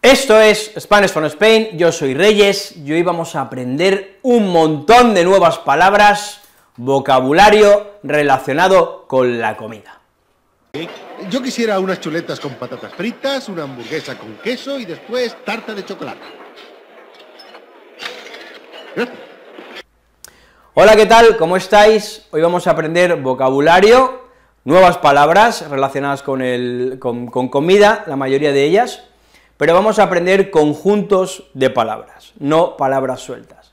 Esto es Spanish from Spain, yo soy Reyes, y hoy vamos a aprender un montón de nuevas palabras, vocabulario relacionado con la comida. Yo quisiera unas chuletas con patatas fritas, una hamburguesa con queso y después tarta de chocolate. Hola, ¿qué tal? ¿Cómo estáis? Hoy vamos a aprender vocabulario, nuevas palabras relacionadas con comida, la mayoría de ellas, pero vamos a aprender conjuntos de palabras, no palabras sueltas.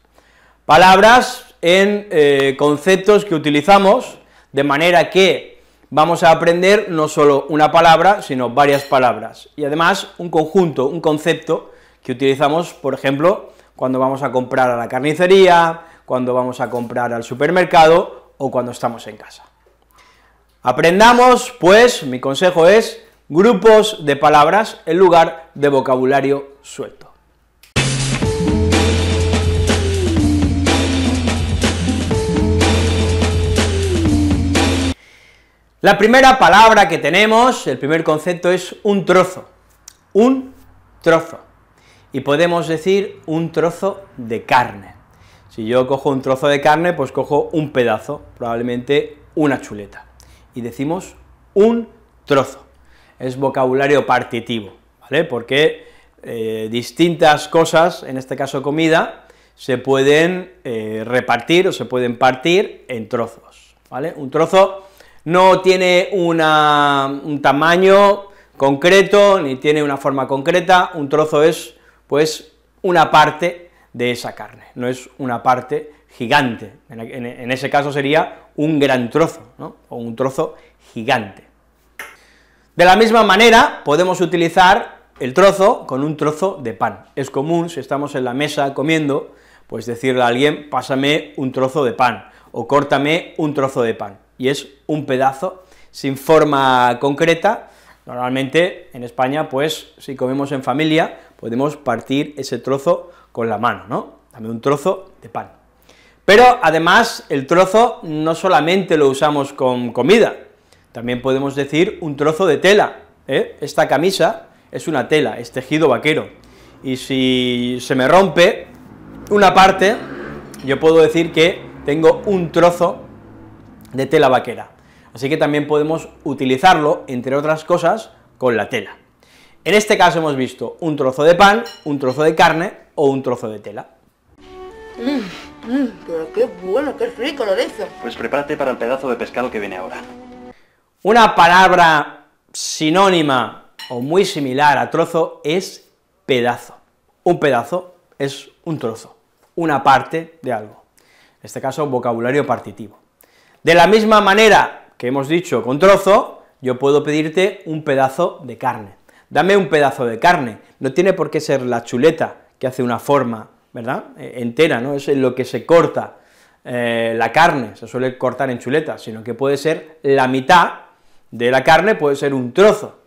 Palabras en conceptos que utilizamos, de manera que vamos a aprender no solo una palabra, sino varias palabras, y además un conjunto, un concepto que utilizamos, por ejemplo, cuando vamos a comprar a la carnicería, cuando vamos a comprar al supermercado, o cuando estamos en casa. Aprendamos, pues, mi consejo es, grupos de palabras en lugar de vocabulario suelto. La primera palabra que tenemos, el primer concepto es un trozo, y podemos decir un trozo de carne. Si yo cojo un trozo de carne, pues cojo un pedazo, probablemente una chuleta, y decimos un trozo. Es vocabulario partitivo, ¿vale? Porque distintas cosas, en este caso comida, se pueden repartir o se pueden partir en trozos, ¿vale? Un trozo no tiene un tamaño concreto, ni tiene una forma concreta, un trozo es, pues, una parte de esa carne, no es una parte gigante, en ese caso sería un gran trozo, ¿no? O un trozo gigante. De la misma manera, podemos utilizar el trozo con un trozo de pan. Es común, si estamos en la mesa comiendo, pues decirle a alguien, pásame un trozo de pan, o córtame un trozo de pan, y es un pedazo sin forma concreta. Normalmente, en España, pues, si comemos en familia, podemos partir ese trozo con la mano, ¿no? Dame un trozo de pan. Pero, además, el trozo no solamente lo usamos con comida, también podemos decir un trozo de tela, Esta camisa es una tela, es tejido vaquero, y si se me rompe una parte, yo puedo decir que tengo un trozo de tela vaquera, así que también podemos utilizarlo, entre otras cosas, con la tela. En este caso hemos visto un trozo de pan, un trozo de carne o un trozo de tela. Pero qué bueno, qué rico lo dice. Pues prepárate para el pedazo de pescado que viene ahora. Una palabra sinónima o muy similar a trozo es pedazo. Un pedazo es un trozo, una parte de algo. En este caso, vocabulario partitivo. De la misma manera que hemos dicho con trozo, yo puedo pedirte un pedazo de carne. Dame un pedazo de carne. No tiene por qué ser la chuleta, que hace una forma, ¿verdad?, entera, ¿no? Es en lo que se corta la carne, se suele cortar en chuletas, sino que puede ser la mitad de la carne, puede ser un trozo.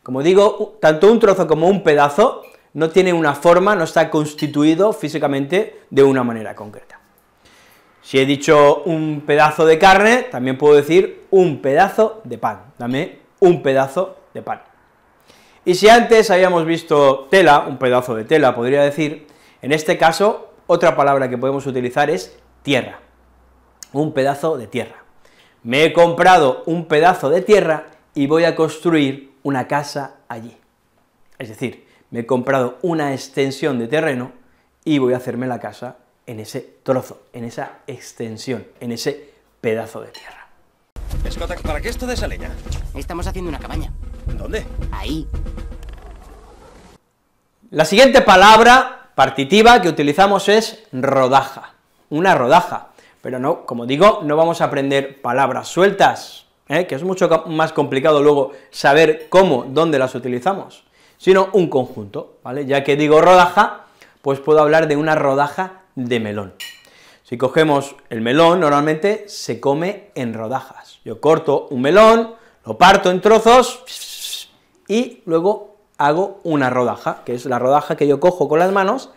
Como digo, tanto un trozo como un pedazo no tiene una forma, no está constituido físicamente de una manera concreta. Si he dicho un pedazo de carne, también puedo decir un pedazo de pan, dame un pedazo de pan. Y si antes habíamos visto tela, un pedazo de tela, podría decir, en este caso, otra palabra que podemos utilizar es tierra, un pedazo de tierra. Me he comprado un pedazo de tierra y voy a construir una casa allí. Es decir, me he comprado una extensión de terreno y voy a hacerme la casa en ese trozo, en esa extensión, en ese pedazo de tierra. Escolta, ¿para qué esto de esa leña? Estamos haciendo una cabaña. ¿Dónde? Ahí. La siguiente palabra partitiva que utilizamos es rodaja, una rodaja. Pero no, como digo, no vamos a aprender palabras sueltas, que es mucho más complicado luego saber cómo, dónde las utilizamos, sino un conjunto, ¿vale? Ya que digo rodaja, pues puedo hablar de una rodaja de melón. Si cogemos el melón, normalmente se come en rodajas. Yo corto un melón, lo parto en trozos, y luego hago una rodaja, que es la rodaja que yo cojo con las manos,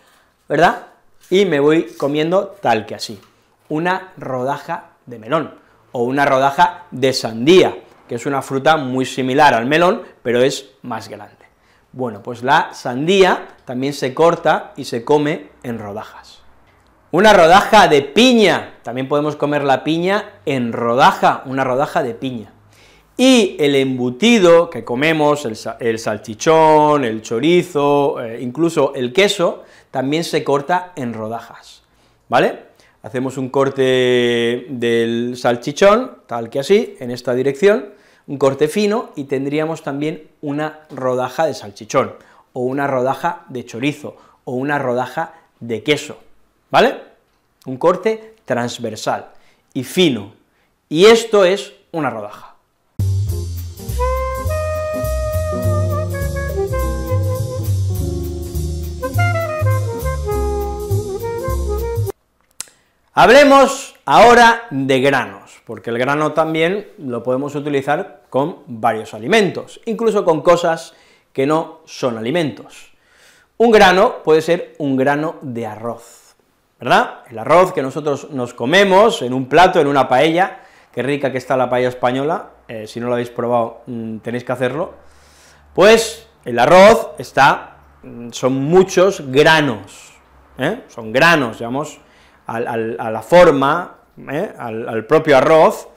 ¿verdad?, y me voy comiendo tal que así. Una rodaja de melón, o una rodaja de sandía, que es una fruta muy similar al melón, pero es más grande. Bueno, pues la sandía también se corta y se come en rodajas. Una rodaja de piña, también podemos comer la piña en rodaja, una rodaja de piña. Y el embutido que comemos, el salchichón, el chorizo, incluso el queso, también se corta en rodajas, ¿vale? Hacemos un corte del salchichón, tal que así, en esta dirección, un corte fino, y tendríamos también una rodaja de salchichón, o una rodaja de chorizo, o una rodaja de queso, ¿vale? Un corte transversal y fino, y esto es una rodaja. Hablemos ahora de granos, porque el grano también lo podemos utilizar con varios alimentos, incluso con cosas que no son alimentos. Un grano puede ser un grano de arroz, ¿verdad? El arroz que nosotros nos comemos en un plato, en una paella, qué rica que está la paella española, si no lo habéis probado tenéis que hacerlo, pues el arroz son muchos granos, son granos, digamos, a la forma, al propio arroz,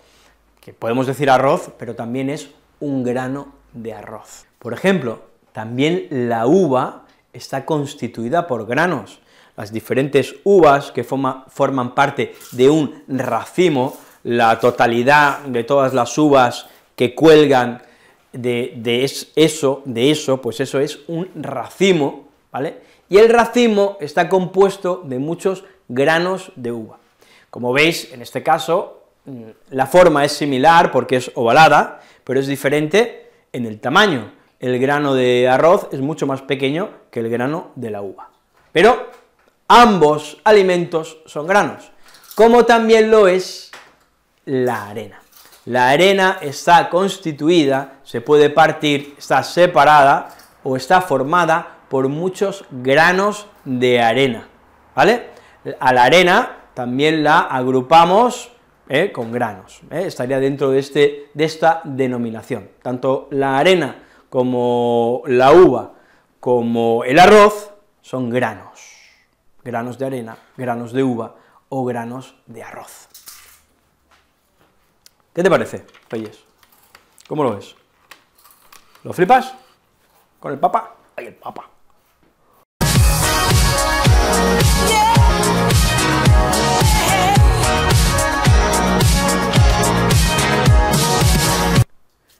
que podemos decir arroz, pero también es un grano de arroz. Por ejemplo, también la uva está constituida por granos. Las diferentes uvas que forman parte de un racimo, la totalidad de todas las uvas que cuelgan de eso, pues eso es un racimo, ¿vale? Y el racimo está compuesto de muchos granos de uva. Como veis, en este caso, la forma es similar porque es ovalada, pero es diferente en el tamaño. El grano de arroz es mucho más pequeño que el grano de la uva. Pero ambos alimentos son granos, como también lo es la arena. La arena está constituida, se puede partir, está separada o está formada por muchos granos de arena, ¿vale? A la arena también la agrupamos con granos, estaría dentro de esta denominación. Tanto la arena como la uva, como el arroz, son granos de arena, granos de uva o granos de arroz. ¿Qué te parece, Reyes? ¿Cómo lo ves? ¿Lo flipas? ¿Con el papa? ¡Ay, el papa!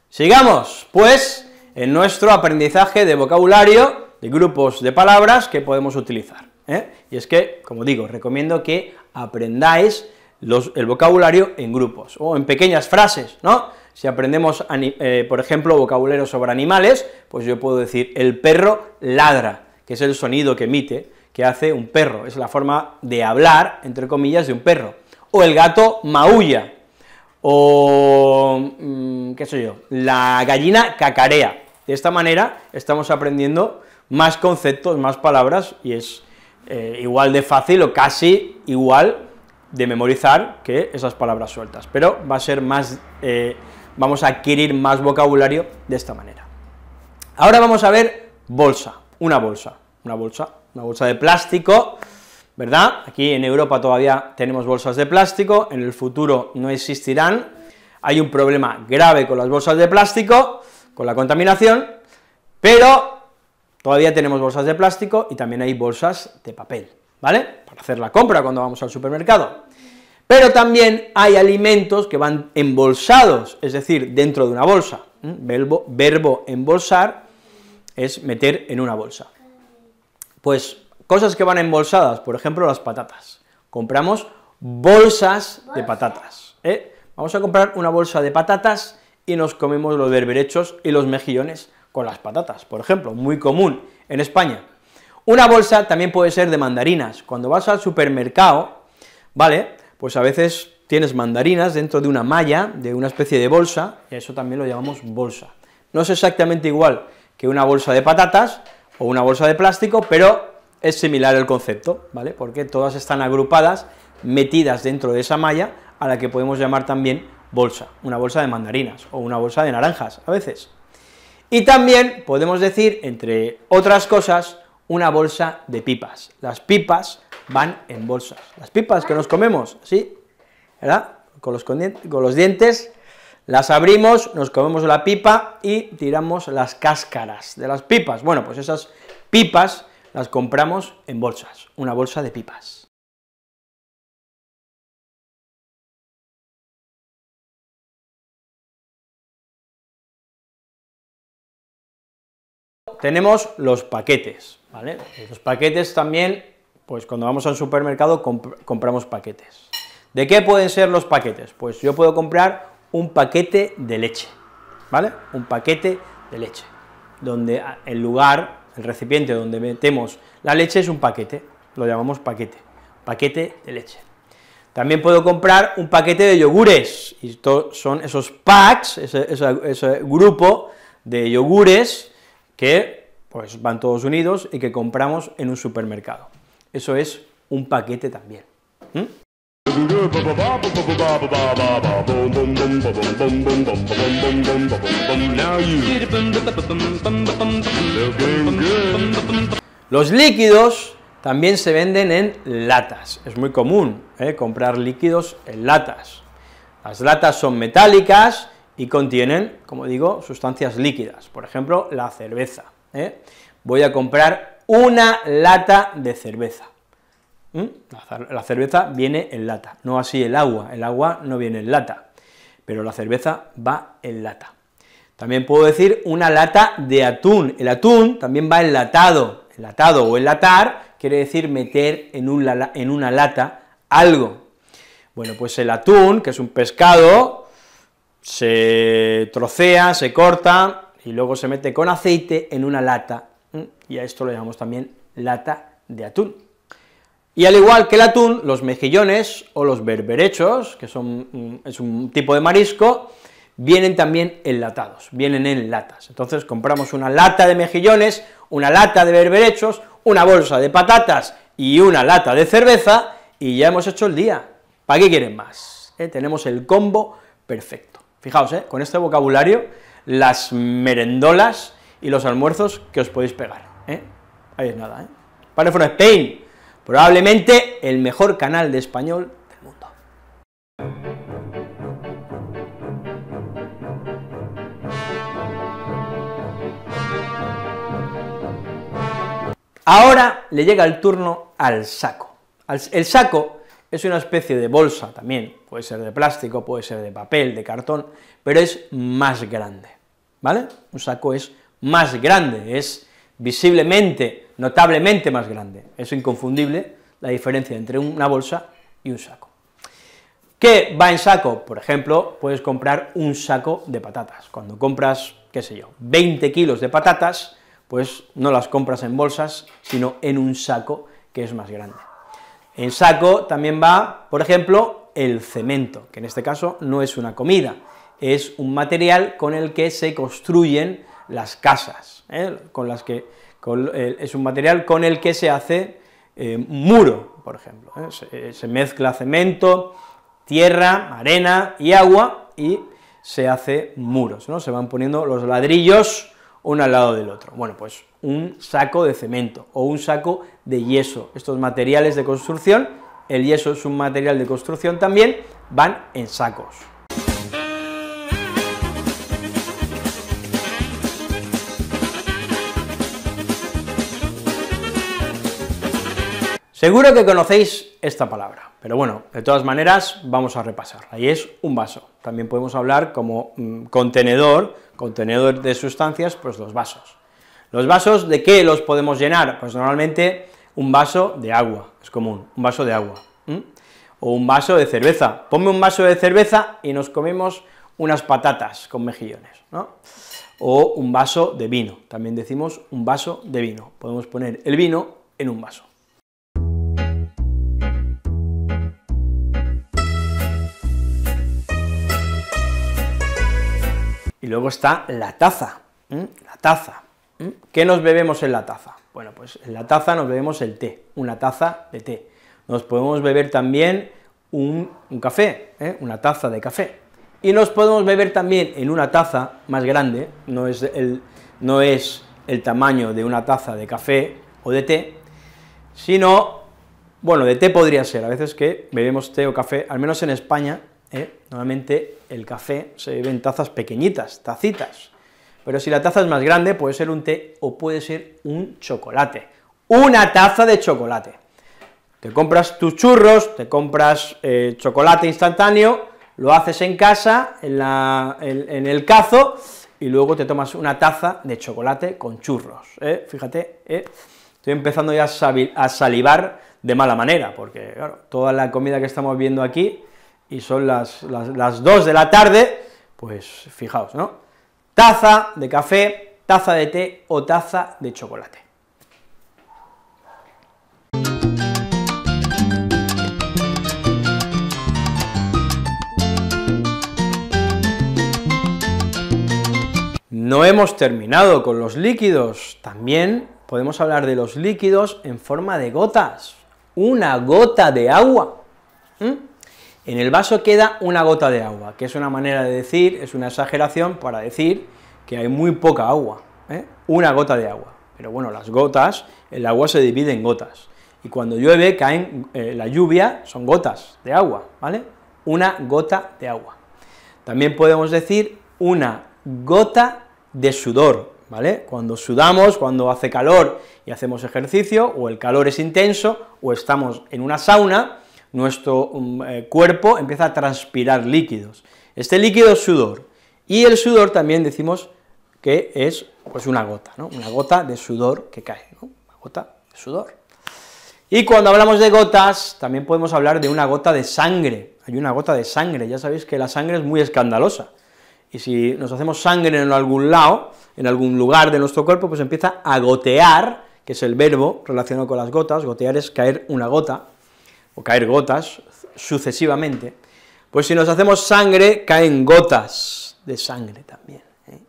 Sigamos, pues, en nuestro aprendizaje de vocabulario, de grupos de palabras que podemos utilizar, Y es que, como digo, recomiendo que aprendáis el vocabulario en grupos, o en pequeñas frases, ¿no? Si aprendemos, por ejemplo, vocabulario sobre animales, pues yo puedo decir, el perro ladra, que es el sonido que emite, que hace un perro, es la forma de hablar, entre comillas, de un perro, o el gato maulla, o, qué sé yo, la gallina cacarea. De esta manera estamos aprendiendo más conceptos, más palabras, y es igual de fácil o casi igual de memorizar que esas palabras sueltas, pero va a ser más, vamos a adquirir más vocabulario de esta manera. Ahora vamos a ver bolsa, una bolsa de plástico, ¿verdad? Aquí en Europa todavía tenemos bolsas de plástico, en el futuro no existirán, hay un problema grave con las bolsas de plástico, con la contaminación, pero todavía tenemos bolsas de plástico y también hay bolsas de papel, ¿vale? Para hacer la compra cuando vamos al supermercado. Pero también hay alimentos que van embolsados, es decir, dentro de una bolsa. Verbo embolsar es meter en una bolsa. Pues cosas que van embolsadas, por ejemplo, las patatas. Compramos bolsas de patatas, Vamos a comprar una bolsa de patatas y nos comemos los berberechos y los mejillones con las patatas, por ejemplo, muy común en España. Una bolsa también puede ser de mandarinas. Cuando vas al supermercado, ¿vale?, pues a veces tienes mandarinas dentro de una malla, de una especie de bolsa, y a eso también lo llamamos bolsa. No es exactamente igual que una bolsa de patatas o una bolsa de plástico, pero es similar el concepto, ¿vale?, porque todas están agrupadas, metidas dentro de esa malla, a la que podemos llamar también bolsa, una bolsa de mandarinas, o una bolsa de naranjas, a veces. Y también podemos decir, entre otras cosas, una bolsa de pipas. Las pipas van en bolsas. Las pipas que nos comemos, ¿sí? ¿Verdad? Con los dientes, las abrimos, nos comemos la pipa y tiramos las cáscaras de las pipas. Bueno, pues esas pipas las compramos en bolsas, una bolsa de pipas. Tenemos los paquetes, ¿vale? Los paquetes también, pues cuando vamos al supermercado compramos paquetes. ¿De qué pueden ser los paquetes? Pues yo puedo comprar un paquete de leche, ¿vale? Un paquete de leche, donde el lugar, el recipiente donde metemos la leche es un paquete, lo llamamos paquete de leche. También puedo comprar un paquete de yogures, y son esos packs, ese grupo de yogures que pues van todos unidos y que compramos en un supermercado. Eso es un paquete también. Los líquidos también se venden en latas, es muy común comprar líquidos en latas. Las latas son metálicas y contienen, como digo, sustancias líquidas, por ejemplo, la cerveza. Voy a comprar una lata de cerveza. La cerveza viene en lata, no así el agua no viene en lata, pero la cerveza va en lata. También puedo decir una lata de atún, el atún también va enlatado o enlatar quiere decir meter en una lata algo. Bueno, pues el atún, que es un pescado, se trocea, se corta, y luego se mete con aceite en una lata, y a esto lo llamamos también lata de atún. Y al igual que el atún, los mejillones o los berberechos, que es un tipo de marisco, vienen también enlatados, vienen en latas. Entonces compramos una lata de mejillones, una lata de berberechos, una bolsa de patatas y una lata de cerveza, y ya hemos hecho el día. ¿Para qué quieren más? Tenemos el combo perfecto. Fijaos, con este vocabulario, las merendolas y los almuerzos que os podéis pegar. Ahí es nada, Planet from Spain, probablemente el mejor canal de español del mundo. Ahora le llega el turno al saco. El saco es una especie de bolsa también, puede ser de plástico, puede ser de papel, de cartón, pero es más grande, ¿vale? Un saco es más grande, es visiblemente, notablemente más grande, es inconfundible la diferencia entre una bolsa y un saco. ¿Qué va en saco? Por ejemplo, puedes comprar un saco de patatas. Cuando compras, qué sé yo, 20 kilos de patatas, pues no las compras en bolsas, sino en un saco que es más grande. En saco también va, por ejemplo, el cemento, que en este caso no es una comida, es un material con el que se construyen las casas, es un material con el que se hace muro, por ejemplo, se mezcla cemento, tierra, arena y agua, y se hace muros, ¿no? Se van poniendo los ladrillos uno al lado del otro. Bueno, pues un saco de cemento o un saco de yeso, estos materiales de construcción, el yeso es un material de construcción también, van en sacos. Seguro que conocéis esta palabra, pero bueno, de todas maneras vamos a repasarla, y es un vaso. También podemos hablar como contenedor de sustancias, pues los vasos. ¿Los vasos de qué los podemos llenar? Pues normalmente un vaso de agua, es común, un vaso de agua, o un vaso de cerveza. Ponme un vaso de cerveza y nos comemos unas patatas con mejillones, ¿no? O un vaso de vino, también decimos un vaso de vino, podemos poner el vino en un vaso. Y luego está la taza, la taza. ¿Qué nos bebemos en la taza? Bueno, pues en la taza nos bebemos el té, una taza de té. Nos podemos beber también un café, una taza de café. Y nos podemos beber también en una taza más grande, no es no es el tamaño de una taza de café o de té, sino, bueno, de té podría ser, a veces que bebemos té o café, al menos en España, normalmente el café se bebe en tazas pequeñitas, tacitas, pero si la taza es más grande, puede ser un té o puede ser un chocolate, una taza de chocolate. Te compras tus churros, te compras chocolate instantáneo, lo haces en casa, en el cazo, y luego te tomas una taza de chocolate con churros, fíjate, estoy empezando ya a salivar de mala manera, porque, claro, toda la comida que estamos viendo aquí, y son las 2 de la tarde, pues fijaos, ¿no? Taza de café, taza de té o taza de chocolate. No hemos terminado con los líquidos, también podemos hablar de los líquidos en forma de gotas, una gota de agua. En el vaso queda una gota de agua, que es una manera de decir, es una exageración para decir que hay muy poca agua, una gota de agua, pero bueno, las gotas, el agua se divide en gotas, y cuando llueve, caen, la lluvia, son gotas de agua, ¿vale? Una gota de agua. También podemos decir una gota de sudor, ¿vale? Cuando sudamos, cuando hace calor y hacemos ejercicio, o el calor es intenso, o estamos en una sauna, nuestro cuerpo empieza a transpirar líquidos. Este líquido es sudor, y el sudor también decimos que es, pues, una gota, ¿no? Una gota de sudor que cae, ¿no? Una gota de sudor. Y cuando hablamos de gotas, también podemos hablar de una gota de sangre. Hay una gota de sangre, ya sabéis que la sangre es muy escandalosa, y si nos hacemos sangre en algún lado, en algún lugar de nuestro cuerpo, pues empieza a gotear, que es el verbo relacionado con las gotas, gotear es caer una gota, o caer gotas sucesivamente, pues si nos hacemos sangre, caen gotas de sangre también,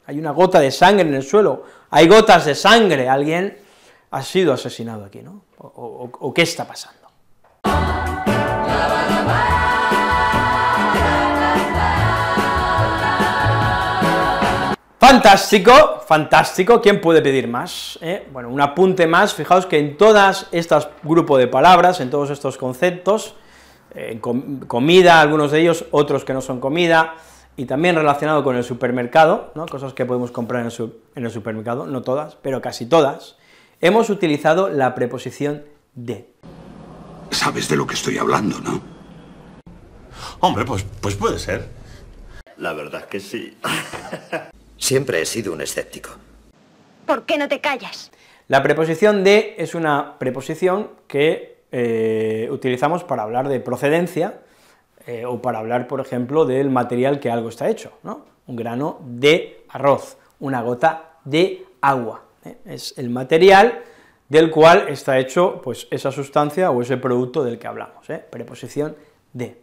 Hay una gota de sangre en el suelo, hay gotas de sangre, alguien ha sido asesinado aquí, ¿no? ¿O qué está pasando? Fantástico, fantástico, ¿quién puede pedir más? Bueno, un apunte más, fijaos que en todas estas grupos de palabras, en todos estos conceptos, comida, algunos de ellos, otros que no son comida, y también relacionado con el supermercado, ¿no? Cosas que podemos comprar en el supermercado, no todas, pero casi todas, hemos utilizado la preposición de. Sabes de lo que estoy hablando, ¿no? Hombre, pues puede ser. La verdad es que sí. Siempre he sido un escéptico. ¿Por qué no te callas? La preposición de es una preposición que utilizamos para hablar de procedencia, o para hablar, por ejemplo, del material que algo está hecho, ¿no? Un grano de arroz, una gota de agua, es el material del cual está hecho, pues, esa sustancia o ese producto del que hablamos, preposición de.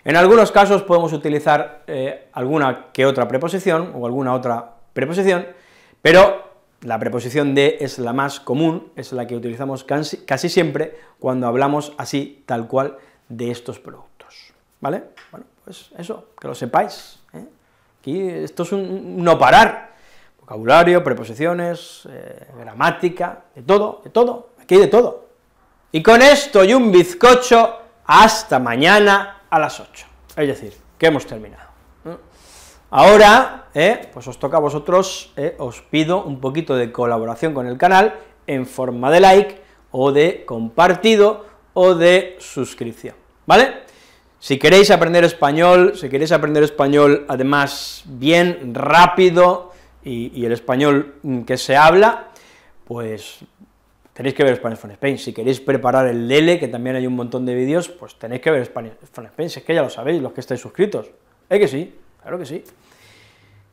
En algunos casos podemos utilizar alguna que otra preposición, o alguna otra preposición, pero la preposición de es la más común, es la que utilizamos casi siempre cuando hablamos así, tal cual, de estos productos, ¿vale? Bueno, pues eso, que lo sepáis, Aquí esto es un no parar, vocabulario, preposiciones, gramática, de todo, aquí hay de todo. Y con esto y un bizcocho, hasta mañana a las 8, es decir, que hemos terminado. Ahora, pues os toca a vosotros, os pido un poquito de colaboración con el canal, en forma de like, o de compartido, o de suscripción, ¿vale? Si queréis aprender español, además bien rápido, y el español que se habla, pues tenéis que ver Spanish from Spain. Si queréis preparar el DELE, que también hay un montón de vídeos, pues tenéis que ver Spanish from Spain, si es que ya lo sabéis, los que estáis suscritos. ¿Es que sí? Claro que sí.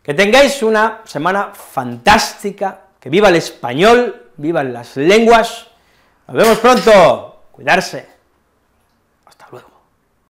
Que tengáis una semana fantástica, que viva el español, vivan las lenguas. Nos vemos pronto, cuidarse.